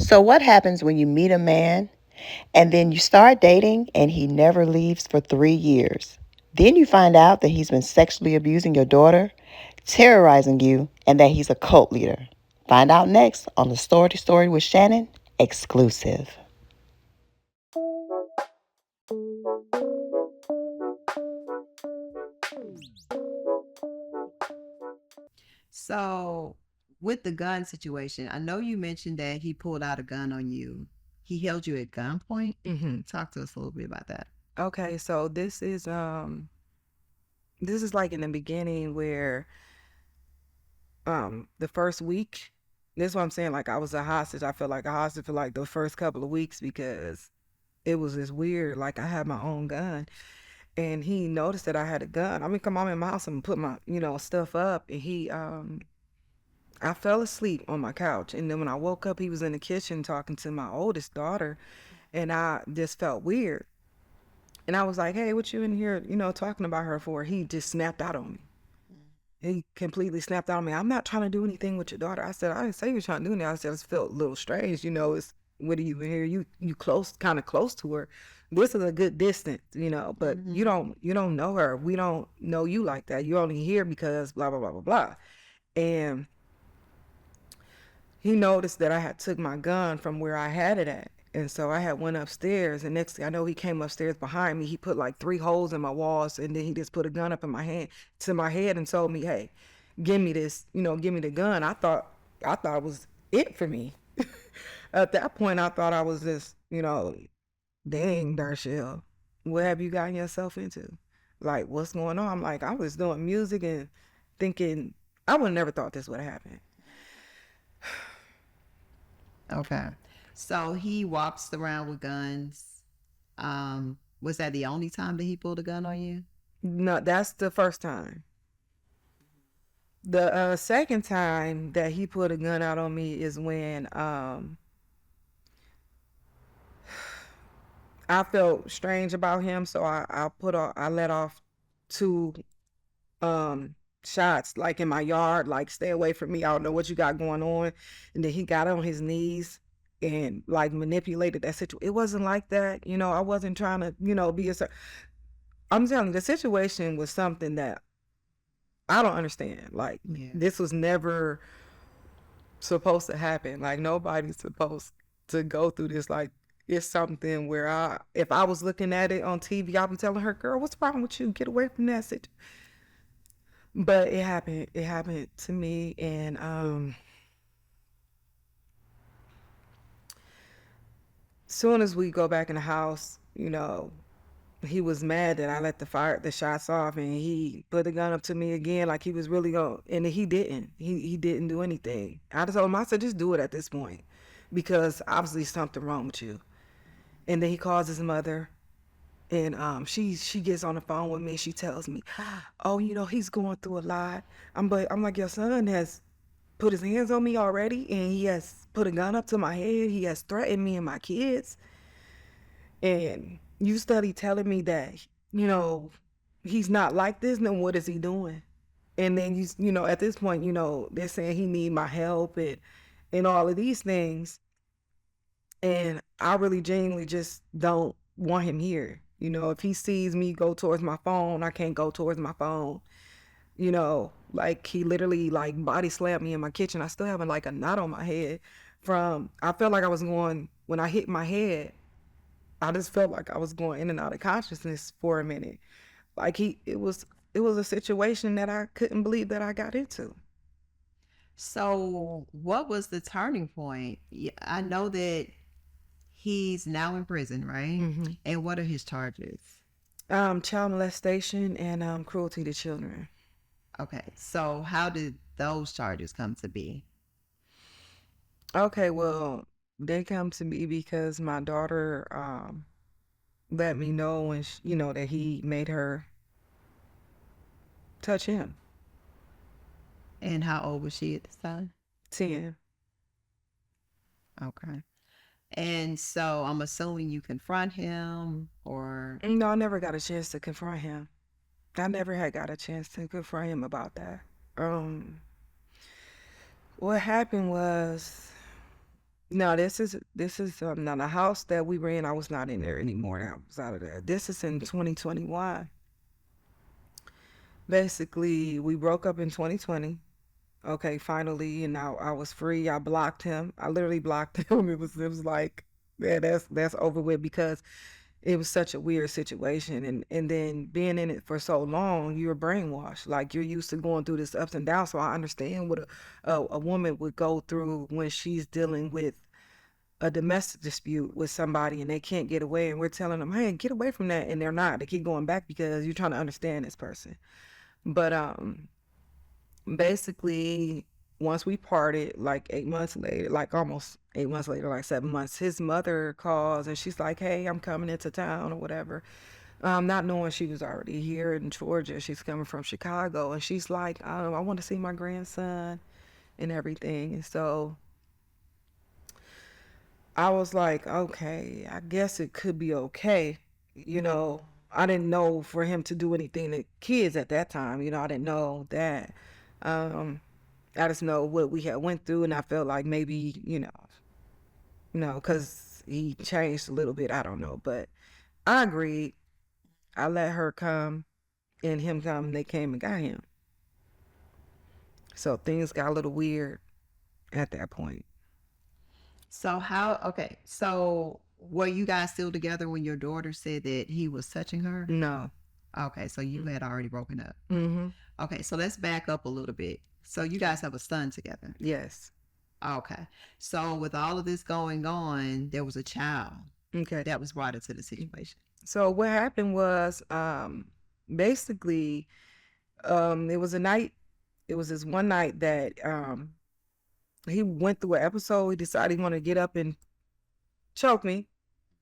So, what happens when you meet a man and then you start dating and he never leaves for 3 years? Then you find out that he's been sexually abusing your daughter, terrorizing you, and that he's a cult leader. Find out next on the Story to Story with Shannon exclusive. So, with the gun situation, I know you mentioned that he pulled out a gun on you. He held you at gunpoint. Hmm. Talk to us a little bit about that. Okay, so this is like in the beginning where the first week, this is what I'm saying, like I was a hostage. I felt like a hostage for like the first couple of weeks because it was this weird, like I had my own gun and he noticed that I had a gun. I mean, come on in my house and put my, stuff up and I fell asleep on my couch and then when I woke up, he was in the kitchen talking to my oldest daughter and I just felt weird. And I was like, hey, what you in here, talking about her for? He just snapped out on me. He completely snapped out on me. I'm not trying to do anything with your daughter. I said, I didn't say you were trying to do anything. I said, it felt a little strange. It's, what are you in here? You close, kind of close to her. This is a good distance, but Mm-hmm. you don't know her. We don't know you like that. You're only here because blah, blah, blah, blah, blah. And he noticed that I had took my gun from where I had it at. And so I had went upstairs and next thing I know he came upstairs behind me. He put like 3 holes in my walls and then he just put a gun up in my hand to my head and told me, hey, give me this, give me the gun. I thought it was it for me. At that point I thought I was just, dang, Darshell, what have you gotten yourself into? Like, what's going on? I'm like, I was doing music and thinking I would never thought this would happen. Okay. So he walks around with guns. Was that the only time that he pulled a gun on you? No, that's the first time. The second time that he put a gun out on me is when I felt strange about him, so I let off 2 um shots like in my yard, like stay away from me. I don't know what you got going on. And then he got on his knees and like manipulated that situation. It wasn't like that, I wasn't trying to, be I'm telling you, the situation was something that I don't understand. Like Yeah. this was never supposed to happen. Like nobody's supposed to go through this. Like it's something where if I was looking at it on TV, I'll be telling her, "Girl, what's wrong with you? Get away from that situation." But it happened. It happened to me, and soon as we go back in the house, he was mad that I let the shots off, and he put the gun up to me again, like he was really going. And he didn't. He didn't do anything. I just told him, I said, just do it at this point, because obviously something wrong with you. And then he calls his mother, and she gets on the phone with me. She tells me, oh, he's going through a lot. I'm like, your son has put his hands on me already, and he has put a gun up to my head. He has threatened me and my kids. And you study telling me that, you know, he's not like this, then what is he doing? And then at this point, they're saying he need my help and all of these things. And I really genuinely just don't want him here. If he sees me go towards my phone, I can't go towards my phone. Like he literally like body slammed me in my kitchen. I still having like a knot on my head from I felt like I was going when I hit my head. I just felt like I was going in and out of consciousness for a minute. Like it was a situation that I couldn't believe that I got into. So, what was the turning point? I know that he's now in prison, right? Hmm. And what are his charges? Child molestation and cruelty to children. Okay. So, how did those charges come to be? Okay, well, they come to me because my daughter let me know when that he made her touch him. And how old was she at this time? 10. Okay. And so, I'm assuming you confront him or. No, I never got a chance to confront him. I never had got a chance to confront him about that. What happened was No, this is now the house that we were in. I was not in there anymore. I was out of there. This is in 2021. Basically, we broke up in 2020. Okay, finally, and now I was free. I blocked him. I literally blocked him. It was like, yeah, that's over with because it was such a weird situation, and then being in it for so long, you're brainwashed. Like you're used to going through this ups and downs. So I understand what a woman would go through when she's dealing with a domestic dispute with somebody and they can't get away, and we're telling them, hey, get away from that, and they're not. They keep going back because you're trying to understand this person. But basically, once we parted, like 8 months later, like almost 8 months later, like 7 months, his mother calls and she's like, hey, I'm coming into town or whatever. Not knowing she was already here in Georgia. She's coming from Chicago, and she's like, I want to see my grandson and everything. And so I was like, okay, I guess it could be okay. I didn't know for him to do anything to kids at that time. I didn't know that. Um, I just know what we had went through, and I felt like maybe, because he changed a little bit. I don't know, but I agreed. I let her come and him come, and they came and got him. So things got a little weird at that point. So okay. So were you guys still together when your daughter said that he was touching her? No. Okay, so you had already broken up. Mm-hmm. Okay, so let's back up a little bit. So you guys have a son together. Yes. Okay. So with all of this going on, there was a child Okay. that was brought into the situation. So what happened was, basically, it was a night. It was this one night that he went through an episode. He decided he wanted to get up and choke me.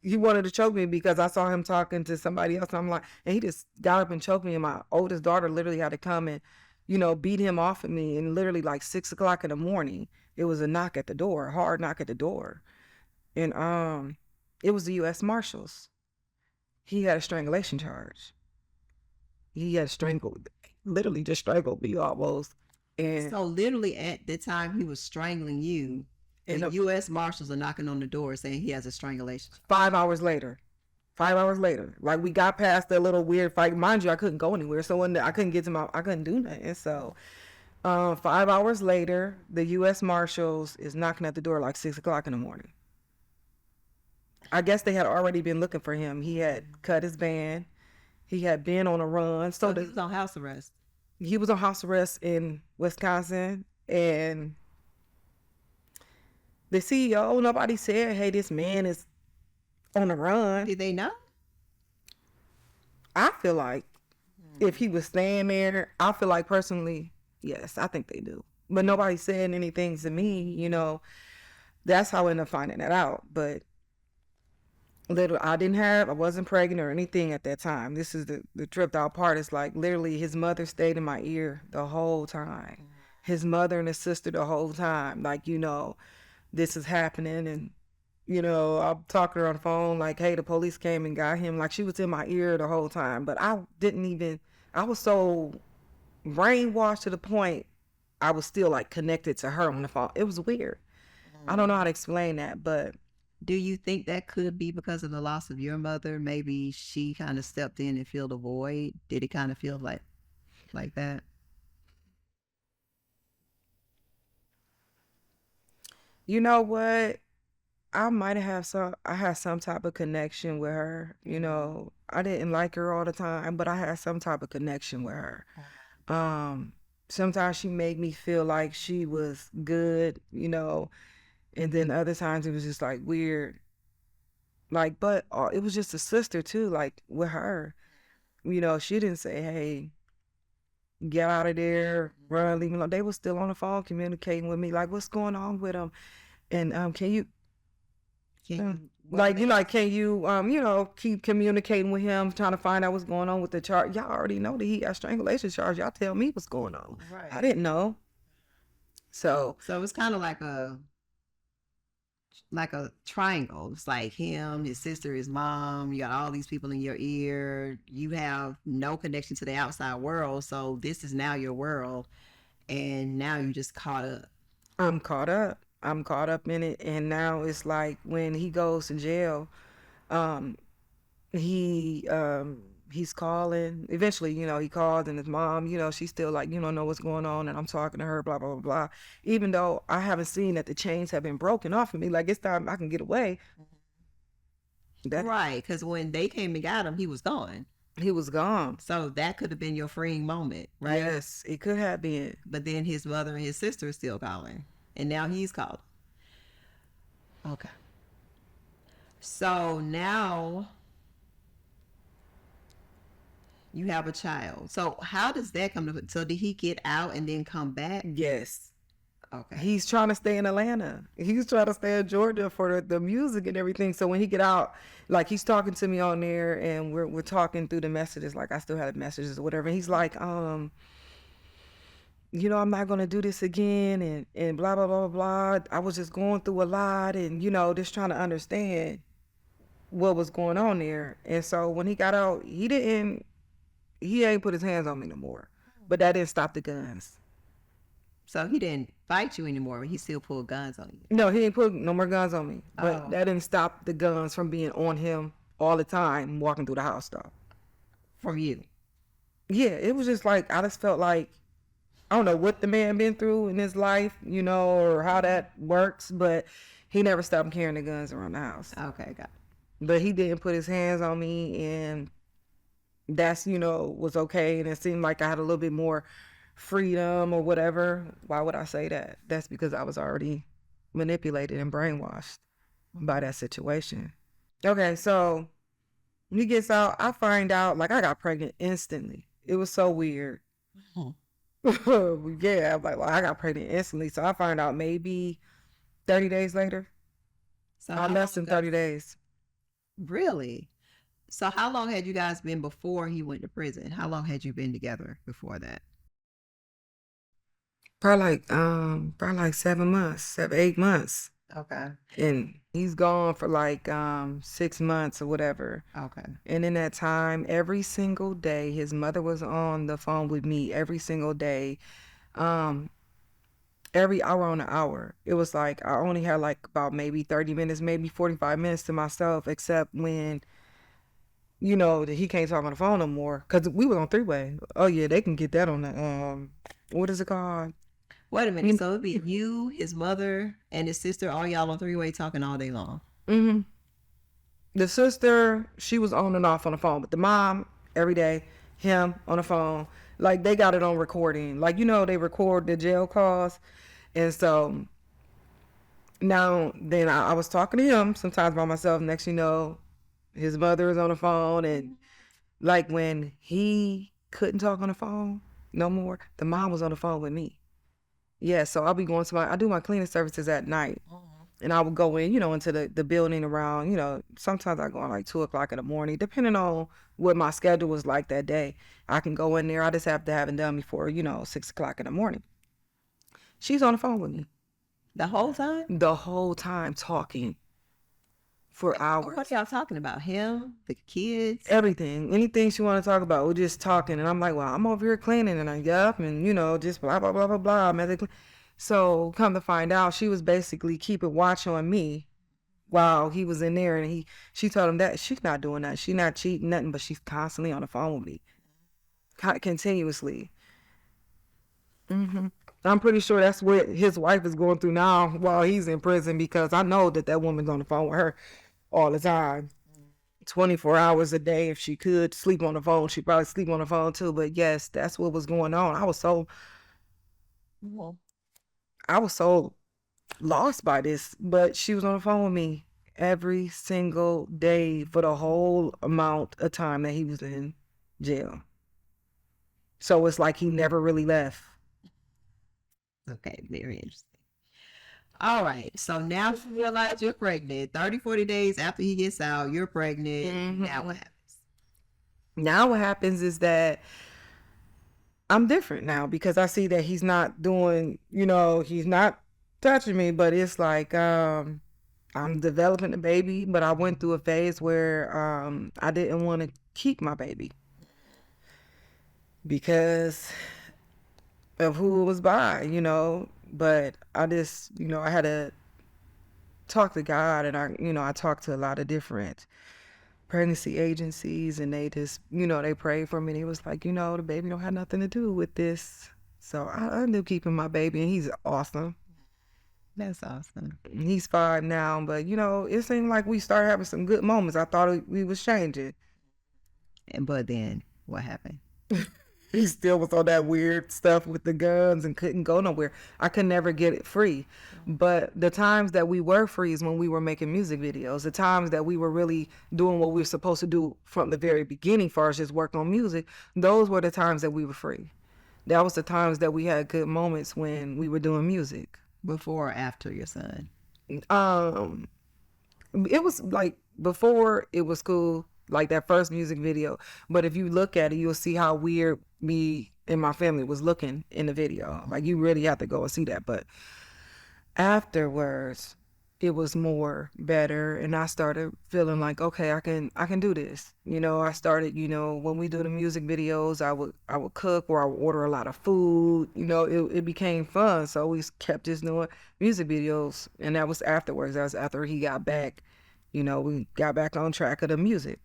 He wanted to choke me because I saw him talking to somebody else. And I'm like, and he just got up and choked me. And my oldest daughter literally had to come and, beat him off of me. And literally like 6 o'clock in the morning, it was a knock at the door, a hard knock at the door. And it was the U.S. Marshals. He had a strangulation charge. He had literally just strangled me almost. And So literally at the time he was strangling you, And the U.S. Marshals are knocking on the door saying he has a strangulation. 5 hours later, like we got past that little weird fight. Mind you, I couldn't go anywhere. So when I couldn't I couldn't do nothing. So 5 hours later, the U.S. Marshals is knocking at the door like 6 o'clock in the morning. I guess they had already been looking for him. He had cut his band. He had been on a run. So he was on house arrest. He was on house arrest in Wisconsin, and the CEO, nobody said, hey, this man is on the run. Did they know? I feel like if he was staying there, I feel like personally, yes, I think they do. But nobody said anything to me, That's how I ended up finding that out. But I wasn't pregnant or anything at that time. This is the tripped out part. It's like literally his mother stayed in my ear the whole time. His mother and his sister the whole time. Like, this is happening. And, I'm talking to her on the phone like, hey, the police came and got him. Like she was in my ear the whole time. But I was so brainwashed to the point I was still like connected to her on the phone. It was weird. I don't know how to explain that, but do you think that could be because of the loss of your mother? Maybe she kind of stepped in and filled a void. Did it kind of feel like that? you know what? I had some type of connection with her. I didn't like her all the time, but I had some type of connection with her. Sometimes she made me feel like she was good, and then other times it was just like weird. Like, but it was just a sister too, like with her. She didn't say, hey, get out of there, run, leave me alone. They were still on the phone communicating with me, like, what's going on with them? And can you can you keep communicating with him, trying to find out what's going on with the charge? Y'all already know that he got strangulation charge. Y'all tell me what's going on. Right. I didn't know. So it's kind of like a triangle. It's like him, his sister, his mom. You got all these people in your ear. You have no connection to the outside world. So this is now your world, and now you just caught up. I'm caught up. I'm caught up in it. And now it's like when he goes to jail, um, he's calling. Eventually, he calls, and his mom, she's still like, you don't know what's going on, and I'm talking to her, blah, blah, blah, blah. Even though I haven't seen that the chains have been broken off of me, like, it's time I can get away. Right, because when they came and got him, he was gone. He was gone. So that could have been your freeing moment, right? Yes, it could have been. But then his mother and his sister are still calling, and now he's calling. Okay. So now you have a child. So how does that come to? So did he get out and then come back? Yes. Okay. He's trying to stay in Atlanta. He's trying to stay in Georgia for the music and everything. So when he get out, like, he's talking to me on there, and we're talking through the messages. Like, I still have the messages or whatever. And he's like, I'm not gonna do this again, and blah blah blah blah. I was just going through a lot, and just trying to understand what was going on there. And so when he got out, he ain't put his hands on me no more. But that didn't stop the guns. So he didn't fight you anymore, but he still pulled guns on you. No, he didn't put no more guns on me. But that didn't stop the guns from being on him all the time, walking through the house, though. From you? Yeah, it was just like, I just felt like, I don't know what the man been through in his life, or how that works, but he never stopped carrying the guns around the house. Okay, got it. But he didn't put his hands on me, and that's, was okay. And it seemed like I had a little bit more freedom or whatever. Why would I say that? That's because I was already manipulated and brainwashed by that situation. Okay, so when he gets out, I find out, like, I got pregnant instantly. It was so weird. Yeah, I'm like, well, I got pregnant instantly. So I find out maybe 30 days later. So less than 30 days. Really? So how long had you guys been before he went to prison? How long had you been together before that? Probably like 7 months, 8 months. Okay. And he's gone for like 6 months or whatever. Okay. And in that time, every single day, his mother was on the phone with me every single day. Every hour on an hour. It was like I only had like about maybe 30 minutes, maybe 45 minutes to myself, except when that he can't talk on the phone no more, because we were on three-way. Oh yeah, they can get that on the what is it called? Wait a minute. So it'd be you, his mother, and his sister, all y'all on three-way talking all day long. Mm-hmm. The sister, she was on and off on the phone, but the mom, every day, him on the phone. Like, they got it on recording. Like, they record the jail calls. And so now then I was talking to him sometimes by myself. Next, his mother is on the phone. And like when he couldn't talk on the phone no more, the mom was on the phone with me. Yeah, so I'll be going to I do my cleaning services at night. And I would go in, into the building around, sometimes I go on like 2 o'clock in the morning, depending on what my schedule was like that day. I can go in there. I just have to have it done before, 6 o'clock in the morning. She's on the phone with me. The whole time? The whole time, talking for hours. What y'all talking about? Him? The kids? Everything. Anything she want to talk about, we're just talking. And I'm like, well, I'm over here cleaning, and I get up and, just blah, blah, blah, blah, blah. So come to find out, she was basically keeping watch on me while he was in there. And she told him that she's not doing that. She's not cheating, nothing, but she's constantly on the phone with me. Continuously. Mm-hmm. I'm pretty sure that's what his wife is going through now while he's in prison, because I know that woman's on the phone with her all the time. 24 hours a day. If she could sleep on the phone, she'd probably sleep on the phone too. But yes, that's what was going on. I was so lost by this, but she was on the phone with me every single day for the whole amount of time that he was in jail. So it's like he never really left. Okay, very interesting. All right, so now you realize you're pregnant. 30, 40 days after he gets out, you're pregnant. Mm-hmm. Now what happens? Now what happens is that I'm different now, because I see that he's not doing, he's not touching me, but it's like I'm developing a baby, but I went through a phase where I didn't want to keep my baby because of who it was by, But I just, I had to talk to God, and I talked to a lot of different pregnancy agencies, and they just, they prayed for me. And he was like, the baby don't have nothing to do with this. So I ended up keeping my baby, and he's awesome. That's awesome. He's 5 now, but it seemed like we started having some good moments. I thought we was changing. But then what happened? He still was on that weird stuff with the guns and couldn't go nowhere. I could never get it free. But the times that we were free is when we were making music videos. The times that we were really doing what we were supposed to do from the very beginning, far as just work on music, those were the times that we were free. That was the times that we had good moments when we were doing music. Before or after your son? It was like before it was cool, like that first music video. But if you look at it, you'll see how weird me and my family was looking in the video. Like, you really have to go and see that. But afterwards, it was more better, and I started feeling like, okay, I can do this. I started, when we do the music videos, I would cook, or I would order a lot of food. It became fun. So we kept just doing music videos, and that was afterwards. That was after he got back. We got back on track of the music.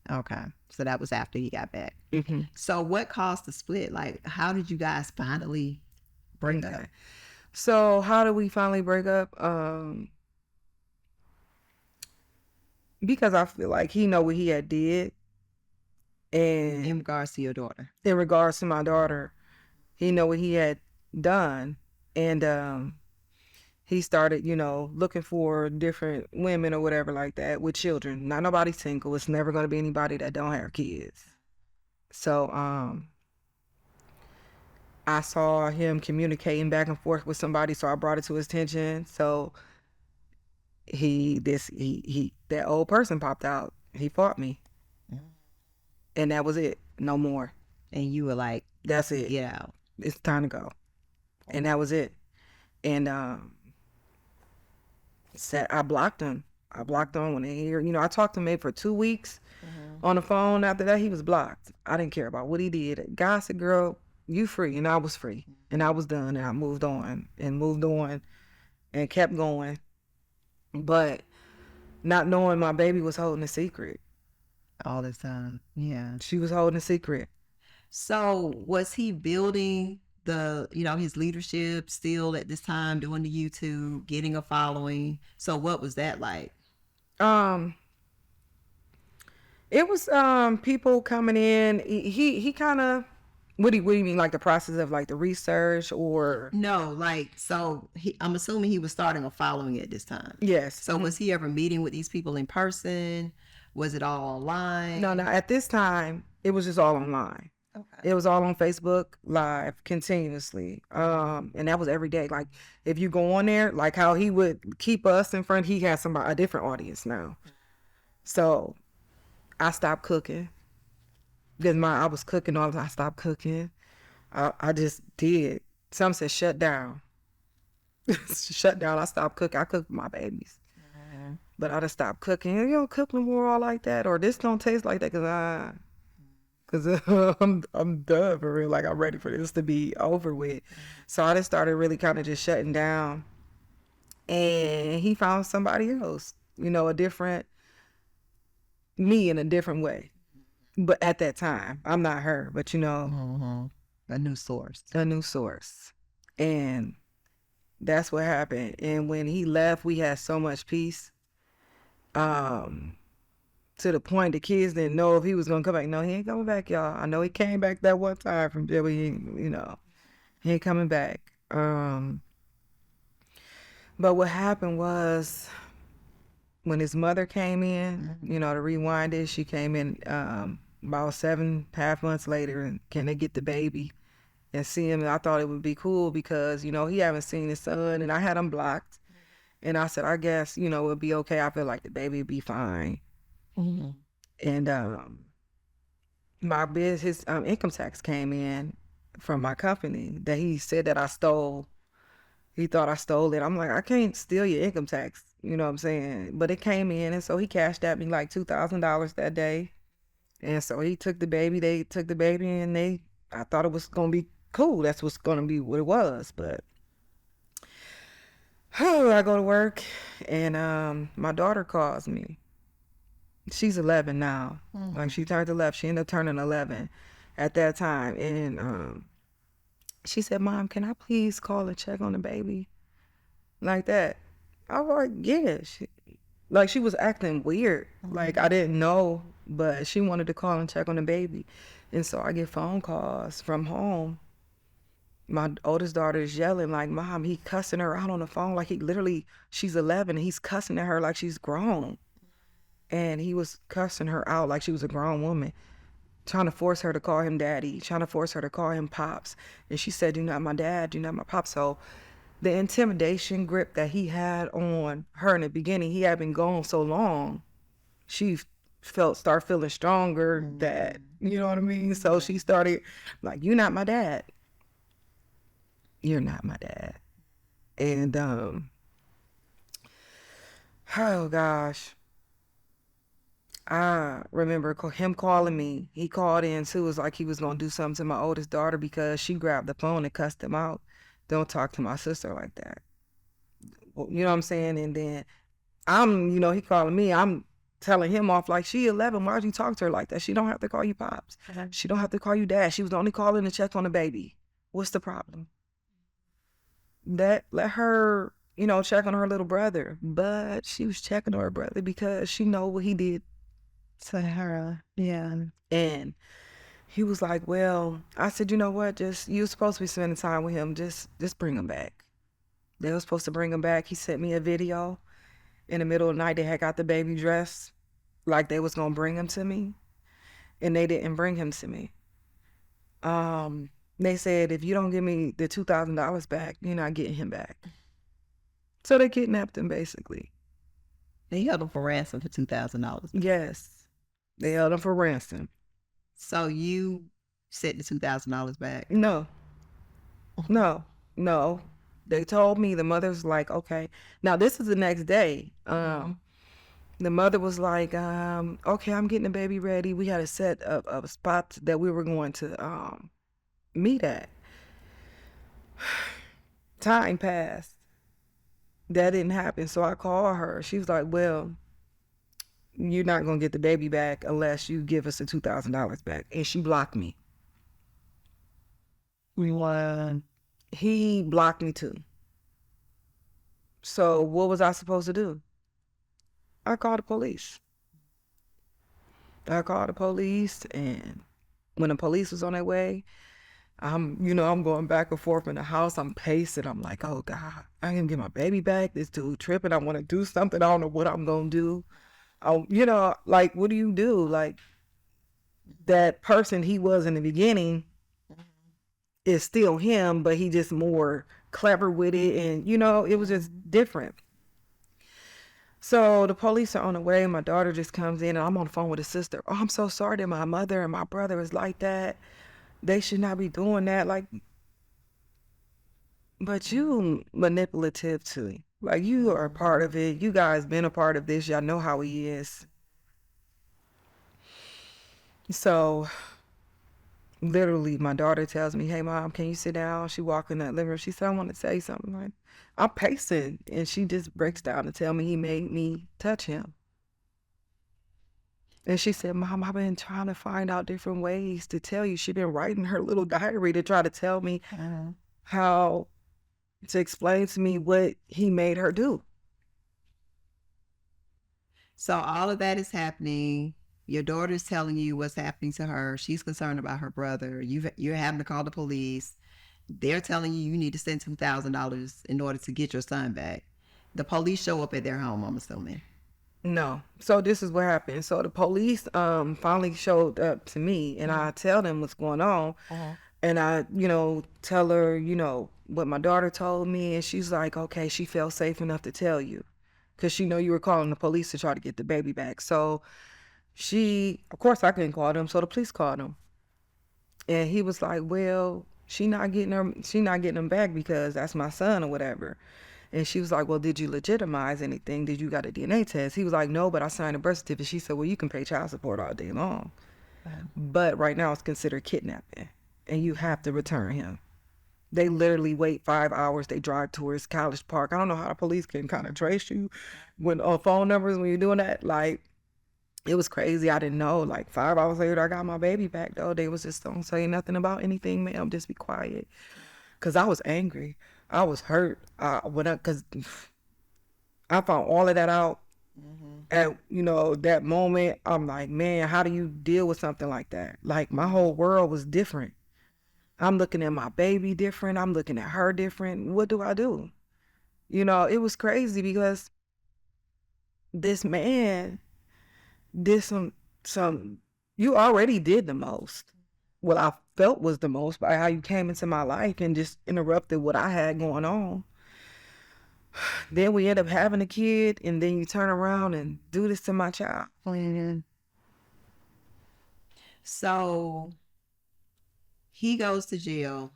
Okay, so that was after he got back. Mm-hmm. So what caused the split? Like, how did you guys finally break up? So how did we finally break up? Because I feel like he know what he had did, and In regards to your daughter? In regards to my daughter, he know what he had done, and he started, looking for different women or whatever like that with children. Not nobody single. It's never going to be anybody that don't have kids. So I saw him communicating back and forth with somebody, so I brought it to his attention. So that old person popped out. He fought me, and that was it. No more. And you were like, that's it. Get out. It's time to go. And that was it. And I blocked him. I blocked him when I talked to him maybe for 2 weeks on the phone. After that, he was blocked. I didn't care about what he did. God said, girl, you free. And I was free. And I was done. And I moved on and kept going. But not knowing my baby was holding a secret. All this time. Yeah. She was holding a secret. So was he building his leadership still at this time, doing the YouTube, getting a following? So what was that like? It was people coming in. He kind of, what do you mean, like the process of like the research, or? No, like, so I'm assuming he was starting a following at this time. Yes. So was he ever meeting with these people in person? Was it all online? No, at this time it was just all online. Okay. It was all on Facebook Live continuously. And that was every day. Like, if you go on there, like how he would keep us in front, he has a different audience now. So I stopped cooking. Because I was cooking all the time. I stopped cooking. I just did. Some said shut down. Shut down. I stopped cooking. I cook for my babies. Mm-hmm. But I just stopped cooking. You don't cook no more all like that, or this don't taste like that, because I'm done for real. Like, I'm ready for this to be over with. So I just started really kind of just shutting down. And he found somebody else, a different me in a different way. But at that time, I'm not her, but mm-hmm. A new source. And that's what happened. And when he left, we had so much peace. To the point the kids didn't know if he was gonna come back. No, he ain't coming back, y'all. I know he came back that one time from jail, but he ain't coming back. But what happened was, when his mother came in, to rewind it, she came in about 7.5 months later, and can they get the baby and see him? And I thought it would be cool because, he haven't seen his son, and I had him blocked. And I said, I guess, it would be okay. I feel like the baby would be fine. Mm-hmm. And his income tax came in from my company that he said that I stole. He thought I stole it. I'm like, I can't steal your income tax. You know what I'm saying? But it came in, and so he cashed at me like $2,000 that day. And so he took the baby. They took the baby, and I thought it was gonna be cool. That's what's gonna be what it was. But I go to work, and my daughter calls me. She's 11 now. Like, she turned 11. She ended up turning 11 at that time. And she said, Mom, can I please call and check on the baby? Like that. I was like, yeah. She was acting weird. Like, I didn't know, but she wanted to call and check on the baby. And so I get phone calls from home. My oldest daughter is yelling, like, Mom, he cussing her out on the phone. Like, she's 11, and he's cussing at her like she's grown. And he was cussing her out like she was a grown woman, trying to force her to call him daddy, trying to force her to call him pops. And she said, "You're not my dad, you're not my pop." So the intimidation grip that he had on her in the beginning, he had been gone so long, she start feeling stronger that, you know what I mean? So she started like, "You're not my dad. You're not my dad." And oh gosh, I remember him calling me. He called in too. It was like he was gonna do something to my oldest daughter because she grabbed the phone and cussed him out. "Don't talk to my sister like that." Well, you know what I'm saying? And then he calling me. I'm telling him off like, "She 11. Why'd you talk to her like that? She don't have to call you pops. She don't have to call you dad. She was only calling to check on the baby. What's the problem?" Let her, check on her little brother. But she was checking on her brother because she know what he did to her. Yeah. And he was like, "Well," I said, "You know what? You're supposed to be spending time with him. Just bring him back." They were supposed to bring him back. He sent me a video. In the middle of the night, they had got the baby dressed like they was gonna bring him to me, and they didn't bring him to me. They said, "If you don't give me the $2,000 back, you're not getting him back." So they kidnapped him, basically. They held him for ransom for $2,000. Yes, they held him for ransom. So you sent the $2,000 back? No. They told me, the mother's like, "Okay." Now this is the next day. The mother was like, "Okay, I'm getting the baby ready." We had a set of spots that we were going to meet at. Time passed. That didn't happen. So I called her. She was like, "Well, you're not going to get the baby back unless you give us the $2,000 back." And she blocked me. He blocked me too. So what was I supposed to do? I called the police. And when the police was on their way, I'm going back and forth in the house. I'm pacing. I'm like, "Oh God, I can get my baby back. This dude tripping. I want to do something. I don't know what I'm going to do." Like, what do you do? Like, that person he was in the beginning is still him, but he just more clever with it. And, it was just different. So the police are on the way, and my daughter just comes in, and I'm on the phone with his sister. "Oh, I'm so sorry that my mother and my brother is like that. They should not be doing that." Like, but you manipulative too. Like, you are a part of it. You guys been a part of this. Y'all know how he is. So literally, my daughter tells me, "Hey, Mom, can you sit down?" She walked in that living room. She said, "I want to say something." Like, I'm pacing, and she just breaks down and tell me he made me touch him. And she said, "Mom, I've been trying to find out different ways to tell you." She's been writing her little diary to try to tell me how to explain to me what he made her do. So all of that is happening. Your daughter's telling you what's happening to her. She's concerned about her brother. You're having to call the police. They're telling you need to send $2,000 in order to get your son back. The police show up at their home, I'm assuming. No. So this is what happened. So the police finally showed up to me, and I tell them what's going on. And I, tell her, what my daughter told me, and she's like, "Okay," she felt safe enough to tell you, because she know you were calling the police to try to get the baby back. So of course I couldn't call them, so the police called him. And he was like, "Well, she not getting them back because that's my son," or whatever. And she was like, "Well, did you legitimize anything? Did you got a DNA test?" He was like, "No, but I signed a birth certificate." She said, "Well, you can pay child support all day long. But right now it's considered kidnapping, and you have to return him." They literally wait 5 hours. They drive towards College Park. I don't know how the police can kind of trace you when phone numbers when you're doing that. Like, it was crazy. I didn't know. Like 5 hours later, I got my baby back though. They was just, don't say nothing about anything, ma'am. Just be quiet. Cause I was angry. I was hurt. Cause I found all of that out at, that moment. I'm like, man, how do you deal with something like that? Like, my whole world was different. I'm looking at my baby different. I'm looking at her different. What do I do? It was crazy because this man did some, you already did the most. What I felt was the most by how you came into my life and just interrupted what I had going on. Then we end up having a kid, and then you turn around and do this to my child. So he goes to jail.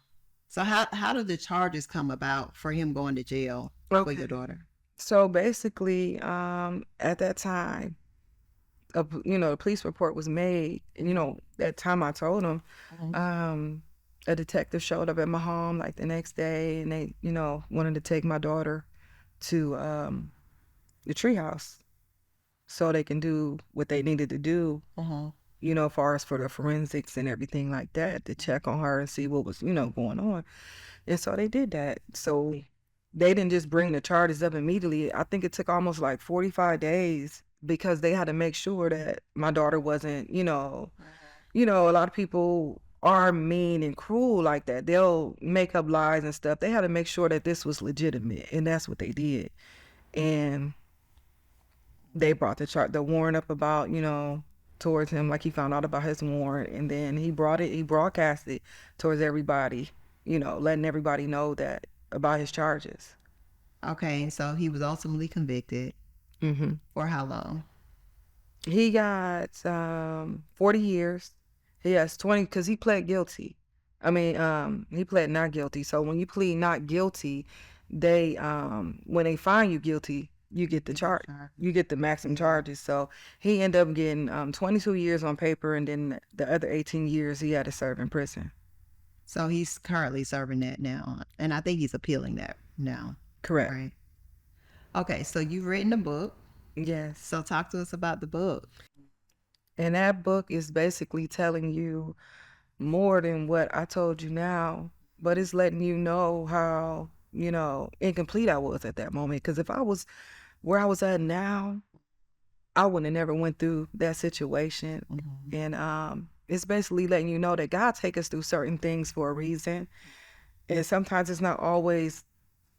So how did the charges come about for him going to jail for your daughter? So basically, at that time, the police report was made, and that time I told him, a detective showed up at my home like the next day, and they, wanted to take my daughter to the treehouse so they can do what they needed to do, far as for the forensics and everything like that, to check on her and see what was, going on. And so they did that. So they didn't just bring the charges up immediately. I think it took almost like 45 days because they had to make sure that my daughter wasn't, a lot of people are mean and cruel like that. They'll make up lies and stuff. They had to make sure that this was legitimate, and that's what they did. And they brought the warrant up about, towards him, like he found out about his warrant, and then he broadcast it towards everybody, letting everybody know that about his charges. Okay, so he was ultimately convicted. For how long? He got 40 years. He has 20 because he pled guilty. I mean, he pled not guilty. So when you plead not guilty, they when they find you guilty, you get the charge. You get the maximum charges. So he ended up getting 22 years on paper, and then the other 18 years he had to serve in prison. So he's currently serving that now, and I think he's appealing that now. Correct. Right. Okay, so you've written a book. Yes. So talk to us about the book. And that book is basically telling you more than what I told you now, but it's letting you know how, incomplete I was at that moment. Because if I was where I was at now, I wouldn't have never went through that situation. And it's basically letting you know that God take us through certain things for a reason. And sometimes it's not always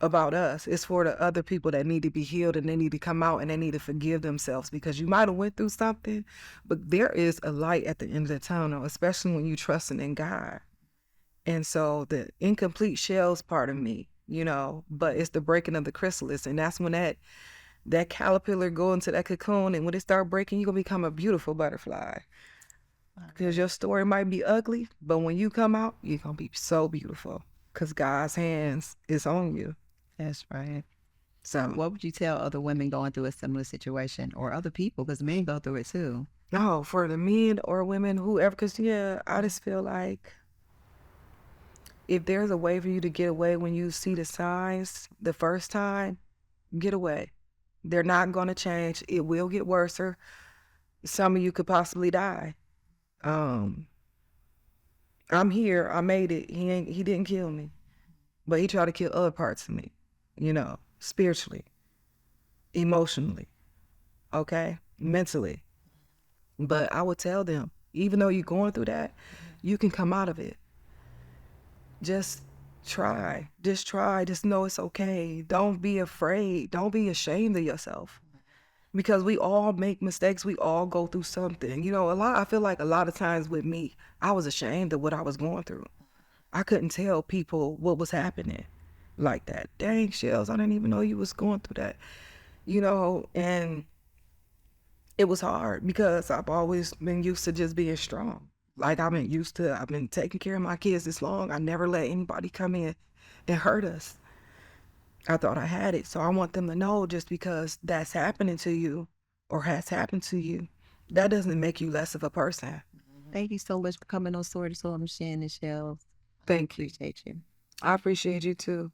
about us. It's for the other people that need to be healed, and they need to come out and they need to forgive themselves, because you might have went through something, but there is a light at the end of the tunnel, especially when you trusting in God. And so the incomplete shell's part of me, but it's the breaking of the chrysalis, and that's when that caterpillar go into that cocoon, and when it start breaking, you're gonna become a beautiful butterfly. Because your story might be ugly, but when you come out, you're gonna be so beautiful, because God's hands is on you. That's right. So what would you tell other women going through a similar situation, or other people, because men go through it too? No, for the men or women, whoever, because I just feel like if there's a way for you to get away when you see the signs the first time, get away. They're not going to change. It will get worse. Some of you could possibly die. I'm here. I made it. He didn't kill me, but he tried to kill other parts of me, spiritually, emotionally, okay, mentally. But I would tell them, even though you're going through that, you can come out of it. Just try. Just know it's okay. Don't be afraid. Don't be ashamed of yourself. Because we all make mistakes. We all go through something. I feel like a lot of times with me, I was ashamed of what I was going through. I couldn't tell people what was happening like that. Dang, Shells, I didn't even know you was going through that. And it was hard because I've always been used to just being strong. Like I've been taking care of my kids this long. I never let anybody come in and hurt us. I thought I had it. So I want them to know, just because that's happening to you or has happened to you, that doesn't make you less of a person. Thank you so much for coming on Story to Story, Shannon and Shells. Thank you. Appreciate you. I appreciate you too.